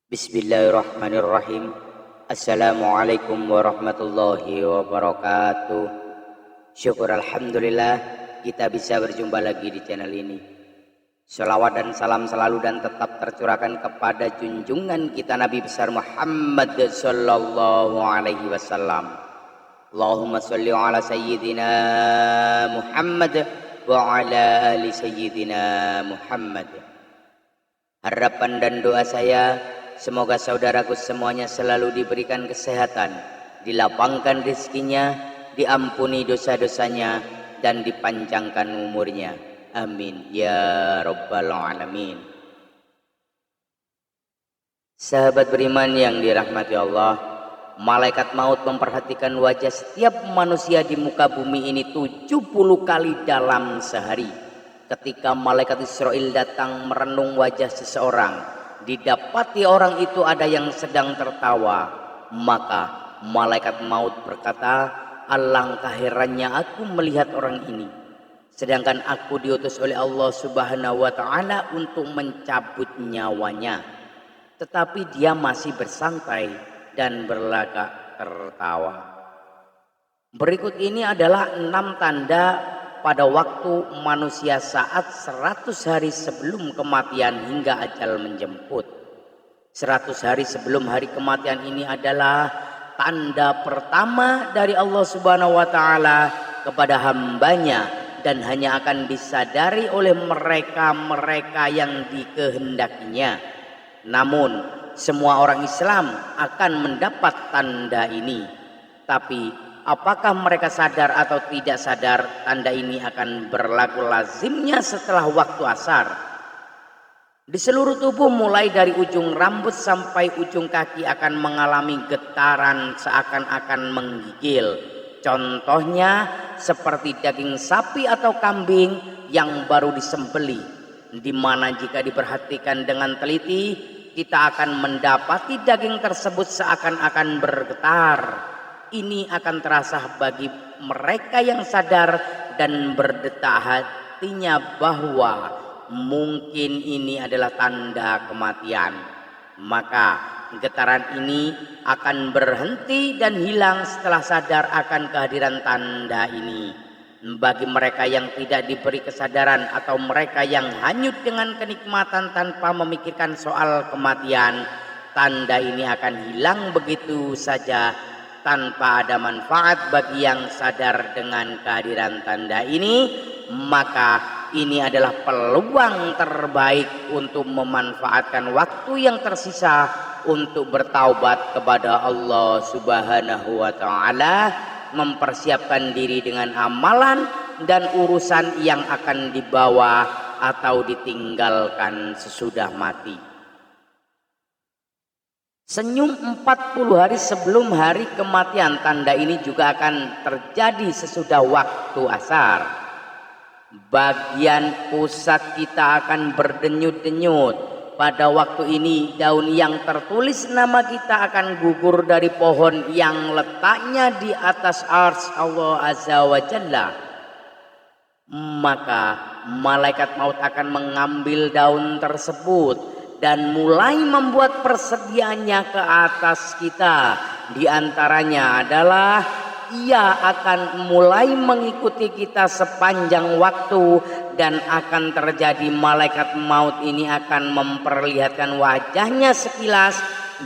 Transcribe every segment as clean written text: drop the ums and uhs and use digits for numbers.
Bismillahirrahmanirrahim. Assalamualaikum warahmatullahi wabarakatuh. Syukur alhamdulillah kita bisa berjumpa lagi di channel ini. Shalawat dan salam selalu dan tetap tercurahkan kepada junjungan kita Nabi besar Muhammad sallallahu alaihi wasallam. Allahumma sholli ala sayyidina Muhammad wa ala ali sayyidina Muhammad. Harapan dan doa saya, semoga saudaraku semuanya selalu diberikan kesehatan, dilapangkan rezekinya, diampuni dosa-dosanya, dan dipanjangkan umurnya. Amin ya rabbal alamin. Sahabat beriman yang dirahmati Allah, malaikat maut memperhatikan wajah setiap manusia di muka bumi ini 70 kali dalam sehari. Ketika malaikat Israel datang merenung wajah seseorang, didapati orang itu ada yang sedang tertawa, maka malaikat maut berkata, alangkah herannya aku melihat orang ini, sedangkan aku diutus oleh Allah Subhanahu wa ta'ala untuk mencabut nyawanya, tetapi dia masih bersantai dan berlagak tertawa. Berikut ini adalah 6 tanda pada waktu manusia saat 100 hari sebelum kematian hingga ajal menjemput. 100 hari sebelum hari kematian ini adalah tanda pertama dari Allah Subhanahu wa ta'ala kepada hambanya, dan hanya akan disadari oleh mereka-mereka yang dikehendakinya. Namun semua orang Islam akan mendapat tanda ini, tapi apakah mereka sadar atau tidak sadar, tanda ini akan berlaku lazimnya setelah waktu asar. Di seluruh tubuh mulai dari ujung rambut sampai ujung kaki akan mengalami getaran seakan-akan menggigil. Contohnya seperti daging sapi atau kambing yang baru disembelih, di mana jika diperhatikan dengan teliti kita akan mendapati daging tersebut seakan-akan bergetar. Ini akan terasa bagi mereka yang sadar dan berdetak hatinya bahwa mungkin ini adalah tanda kematian. Maka getaran ini akan berhenti dan hilang setelah sadar akan kehadiran tanda ini. Bagi mereka yang tidak diberi kesadaran atau mereka yang hanyut dengan kenikmatan tanpa memikirkan soal kematian, tanda ini akan hilang begitu saja tanpa ada manfaat. Bagi yang sadar dengan kehadiran tanda ini, maka ini adalah peluang terbaik untuk memanfaatkan waktu yang tersisa untuk bertaubat kepada Allah Subhanahu wa ta'ala, mempersiapkan diri dengan amalan dan urusan yang akan dibawa atau ditinggalkan sesudah mati. Senyum 40 hari sebelum hari kematian, tanda ini juga akan terjadi sesudah waktu asar. Bagian pusat kita akan berdenyut-denyut. Pada waktu ini daun yang tertulis nama kita akan gugur dari pohon yang letaknya di atas arsy Allah Azza wa Jalla. Maka malaikat maut akan mengambil daun tersebut dan mulai membuat persediaannya ke atas kita. Di antaranya adalah ia akan mulai mengikuti kita sepanjang waktu, dan akan terjadi malaikat maut ini akan memperlihatkan wajahnya sekilas,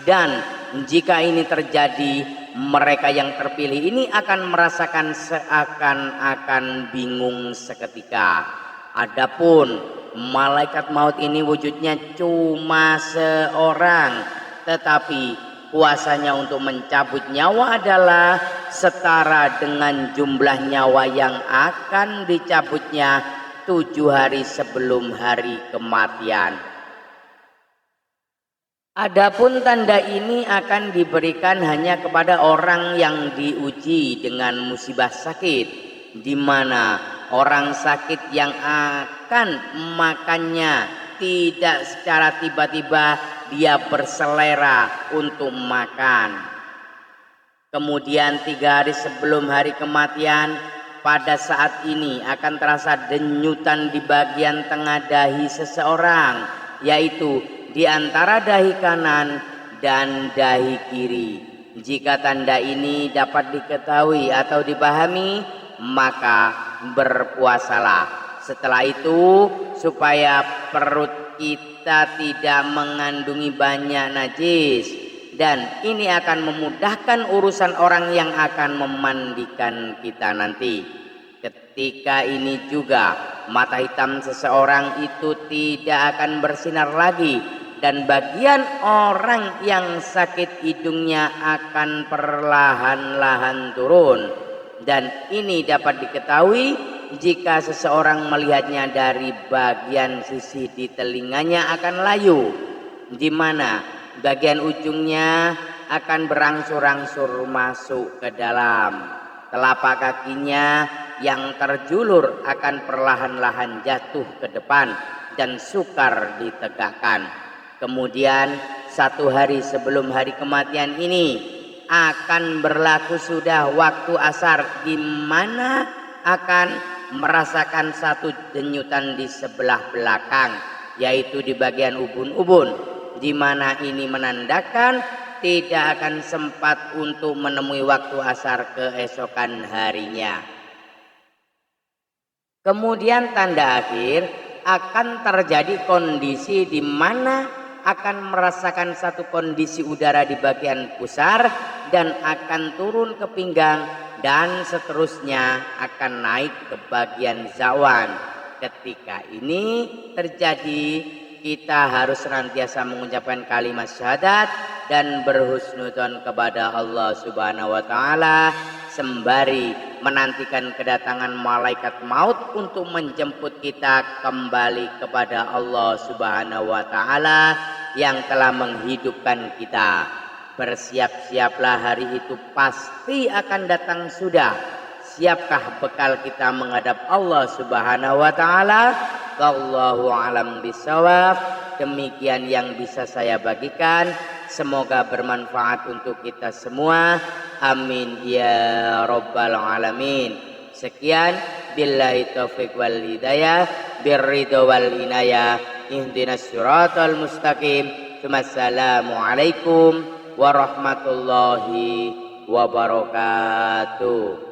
dan jika ini terjadi mereka yang terpilih ini akan merasakan seakan-akan bingung seketika. Adapun malaikat maut ini wujudnya cuma seorang, tetapi kuasanya untuk mencabut nyawa adalah setara dengan jumlah nyawa yang akan dicabutnya 7 hari sebelum hari kematian. Adapun tanda ini akan diberikan hanya kepada orang yang diuji dengan musibah sakit, di mana orang sakit yang akan makannya tidak secara tiba-tiba dia berselera untuk makan. Kemudian 3 hari sebelum hari kematian, pada saat ini akan terasa denyutan di bagian tengah dahi seseorang, yaitu di antara dahi kanan dan dahi kiri. Jika tanda ini dapat diketahui atau dipahami, maka berpuasalah. Setelah itu, supaya perut kita tidak mengandungi banyak najis, dan ini akan memudahkan urusan orang yang akan memandikan kita nanti. Ketika ini juga mata hitam seseorang itu tidak akan bersinar lagi, dan bagian orang yang sakit hidungnya akan perlahan-lahan turun. Dan ini dapat diketahui jika seseorang melihatnya dari bagian sisi di telinganya akan layu, di mana bagian ujungnya akan berangsur-angsur masuk ke dalam. Telapak kakinya yang terjulur akan perlahan-lahan jatuh ke depan dan sukar ditegakkan. Kemudian 1 hari sebelum hari kematian ini akan berlaku sudah waktu asar, di mana akan merasakan satu denyutan di sebelah belakang, yaitu di bagian ubun-ubun, di mana ini menandakan tidak akan sempat untuk menemui waktu asar keesokan harinya. Kemudian tanda akhir akan terjadi kondisi di mana akan merasakan satu kondisi udara di bagian pusar dan akan turun ke pinggang, dan seterusnya akan naik ke bagian zawan. Ketika ini terjadi, kita harus senantiasa mengucapkan kalimat syahadat dan berhusnudzon kepada Allah Subhanahu wa taala, sembari menantikan kedatangan malaikat maut untuk menjemput kita kembali kepada Allah Subhanahu wa taala yang telah menghidupkan kita. Bersiap-siaplah, hari itu pasti akan datang sudah. Siapkah bekal kita menghadap Allah Subhanahu wa taala? Wallahu alam bisawab. Demikian yang bisa saya bagikan. Semoga bermanfaat untuk kita semua. Amin ya rabbal alamin. Sekian, billahi taufiq wal hidayah, birridho wal inayah, ihdinas siratal mustaqim. Assalamualaikum warahmatullahi wabarakatuh.